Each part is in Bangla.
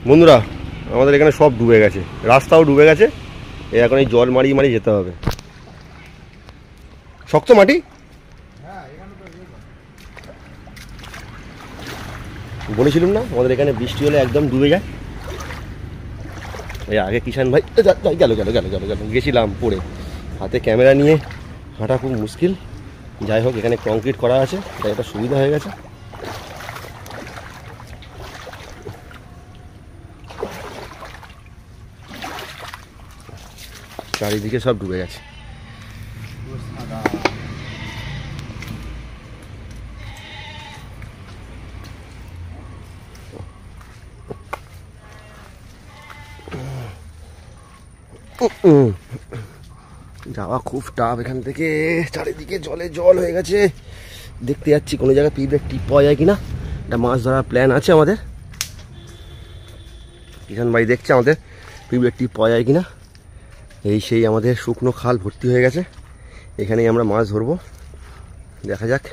বন্ধুরা আমাদের এখানে সব ডুবে গেছে, রাস্তাও ডুবে গেছে। এখন এই জল মারিয়ে মারিয়ে যেতে হবে। শক্ত মাটি, বলেছিলাম না আমাদের এখানে বৃষ্টি হলে একদম ডুবে যায়। এই আগে কিষান ভাই গেল গেল গেল গেল গেল গেছিলাম পড়ে, হাতে ক্যামেরা নিয়ে হাঁটা খুব মুশকিল। যাই হোক এখানে কংক্রিট করা আছে, তাই একটা সুবিধা হয়ে গেছে। চারিদিকে সব ডুবে গেছে। যাওয়া খুব টাফ এখান থেকে, চারিদিকে জলে জল হয়ে গেছে। দেখতে যাচ্ছি কোনো জায়গায় পিঁপড়ের টিপ পাওয়া যায় কিনা। একটা মাছ ধরার প্ল্যান আছে আমাদের। কিষান ভাই দেখছে আমাদের পিঁপড়ের টিপ পাওয়া যায় কিনা। এই সেই আমাদের শুকনো খাল ভর্তি হয়ে গেছে, এখানেই আমরা মাছ ধরবো। দেখা যাক।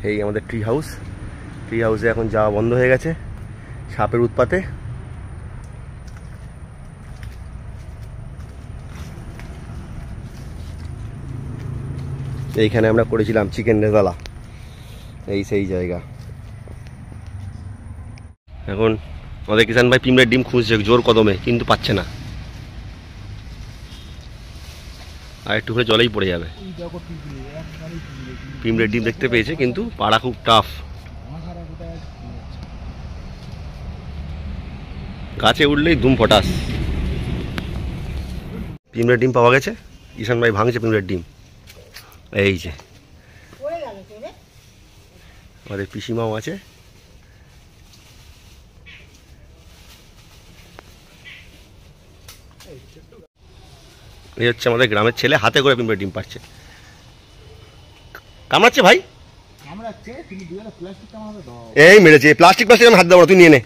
এই আমাদের ট্রি হাউস, ট্রি হাউসে এখন যাওয়া বন্ধ হয়ে গেছে সাপের উৎপাতে। এইখানে আমরা করেছিলাম চিকেন রেজালা, এই সেই জায়গা। এখন আমাদের কিষান ভাই পিঁপড়ের ডিম খুঁজছে জোর কদমে, কিন্তু পাচ্ছে না। আর একটু হলে জলেই পড়ে যাবে। পিঁপড়ের ডিম দেখতে পেয়েছে, কিন্তু পাড়া খুব টাফ। গাছে উঠলেই ধুম ফটাস। পিঁপড়ের ডিম পাওয়া গেছে, কিষান ভাই ভাঙছে পিঁপড়ের ডিম। এই যে আমাদের পিসিমাও আছে। এই হচ্ছে আমাদের গ্রামের ছেলে, হাতে করে পিঁপড়ের ডিম পাচ্ছে। কামড়াচ্ছে ভাই, এই মেরেছে। প্লাস্টিক প্লাস্টিক আমি হাত দেবো না, তুই নিয়ে নে।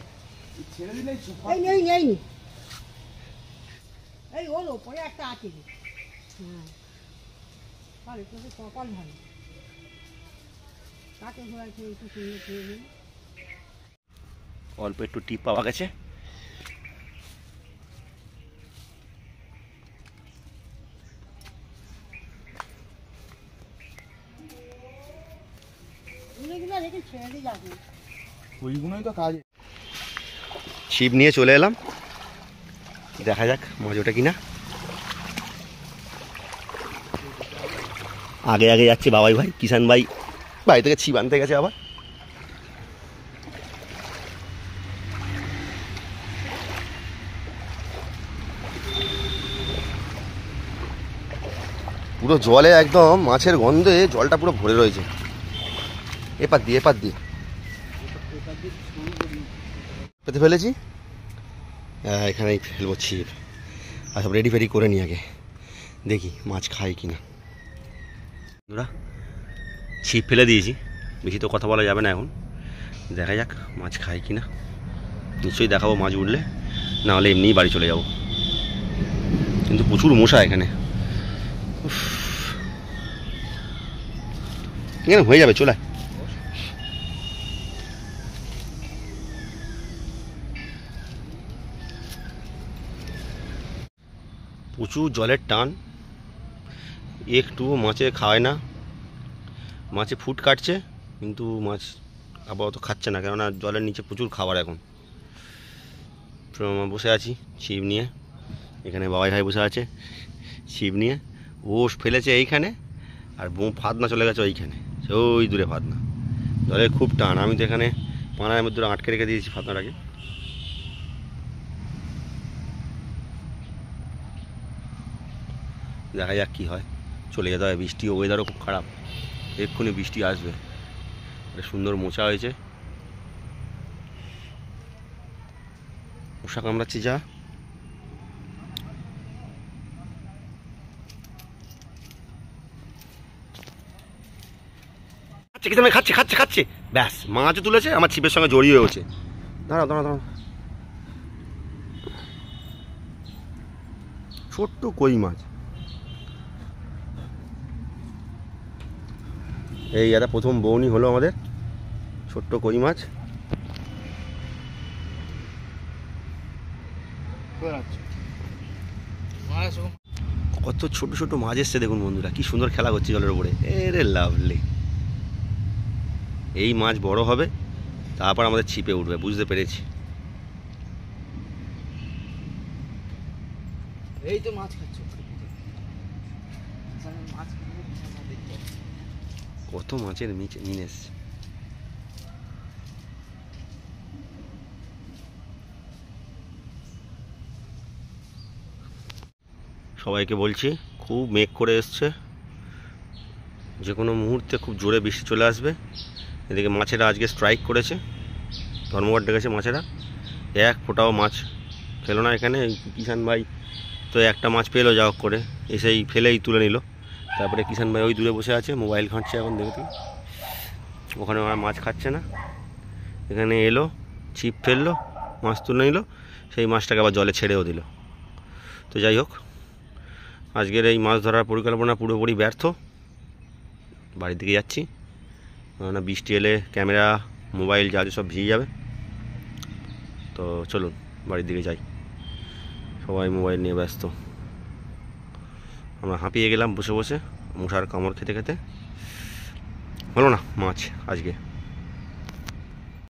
অল্প একটু টিপ পাওয়া গেছে। ছিপ নিয়ে চলে এলাম, দেখা যাক মাছ ওটা কিনা। আগে আগে যাচ্ছে বাবাই ভাই, কিষান ভাই বাড়ি থেকে ছিপ আনতে গেছে আবার। পুরো জলে একদম মাছের গন্ধে জলটা পুরো ভরে রয়েছে। এপার দিয়ে এপার দিয়ে পেতে ফেলেছি, এখানেই ফেলবো ছিপ। আর সব রেডি ফেডি করে নিই, আগে দেখি মাছ খাই কিনা। ছিপ ফেলে দিয়েছি, বেশি তো কথা বলা যাবে না এখন। দেখা যাক মাছ খাই কিনা, নিশ্চয়ই দেখাবো মাছ উঠলে, না হলে এমনিই বাড়ি চলে যাব। কিন্তু প্রচুর মশা এখানে, এখানে হয়ে যাবে চলে। প্রচুর জলের টান, একটু মাছে খায় না। মাছে ফুট কাটছে, কিন্তু মাছ আপাতত খাচ্ছে না, কেননা জলের নিচে প্রচুর খাবার। এখন বসে আছি ছিপ নিয়ে, এখানে বাবাই ভাই বসে আছে ছিপ নিয়ে। ও ফেলেছে এইখানে, আর ফাতনা চলে গেছে ওইখানে, ওই দূরে ফাতনা। জলের খুব টান, আমি তো এখানে পানার মধ্যে আটকে রেখে দিয়েছি ফাতনাটাকে। দেখা যাক কী হয়। চলে যেতে হয়, বৃষ্টি, ওয়েদারও খুব খারাপ, এক্ষুনি বৃষ্টি আসবে। একটা সুন্দর মোচা হয়েছে, মশা কামড়াচ্ছে যা। খাচ্ছে খাচ্ছে খাচ্ছে, ব্যাস মাছও তুলেছে, আমার ছিপের সঙ্গে জড়িয়ে হয়েছে। দাঁড়াও দাঁড়াও দাঁড়াও, ছোট্ট কই মাছ। এই একটা প্রথম বউনি হলো আমাদের ছোট্ট কই মাছ। কত ছোট ছোট মাছ এসছে দেখুন বন্ধুরা, কি সুন্দর খেলা করছে জলের উপরে। এরে লাভলি, এই মাছ বড় হবে তারপর আমাদের ছিপে উঠবে, বুঝতে পেরেছি। এই তো মাছ খাচ্ছ, কত মাছের মিন এসছে। সবাইকে বলছি খুব মেঘ করে এসছে, যে কোনো মুহূর্তে খুব জোরে বৃষ্টি চলে আসবে। এদিকে মাছেরা আজকে স্ট্রাইক করেছে, ধর্মঘট ডেকেছে মাছেরা। এক ফোঁটাও মাছ খেলো না এখানে। কিষান ভাই তো একটা মাছ পেলো যা হোক করে, এসেই ফেলেই তুলে নিল। তারপরে কিষান ভাই ওই দূরে বসে আছে, মোবাইল ঘাঁটছে এখন, দেখতে ওখানে ওরা মাছ খাচ্ছে না। এখানে এলো, ছিপ ফেললো, মাছ তুলে নিল, সেই মাছটাকে আবার জলে ছেড়েও দিল। তো যাই হোক, আজকের এই মাছ ধরার পরিকল্পনা পুরোপুরি ব্যর্থ। বাড়ির দিকে যাচ্ছি, কেননা বৃষ্টি এলে ক্যামেরা মোবাইল যা সব ভিজে যাবে। তো চলুন বাড়ির দিকে যাই। সবাই মোবাইল নিয়ে ব্যস্ত, আমরা হাঁপিয়ে গেলাম বসে বসে, মশার কামড় খেতে খেতে। হলো না মাছ আজকে।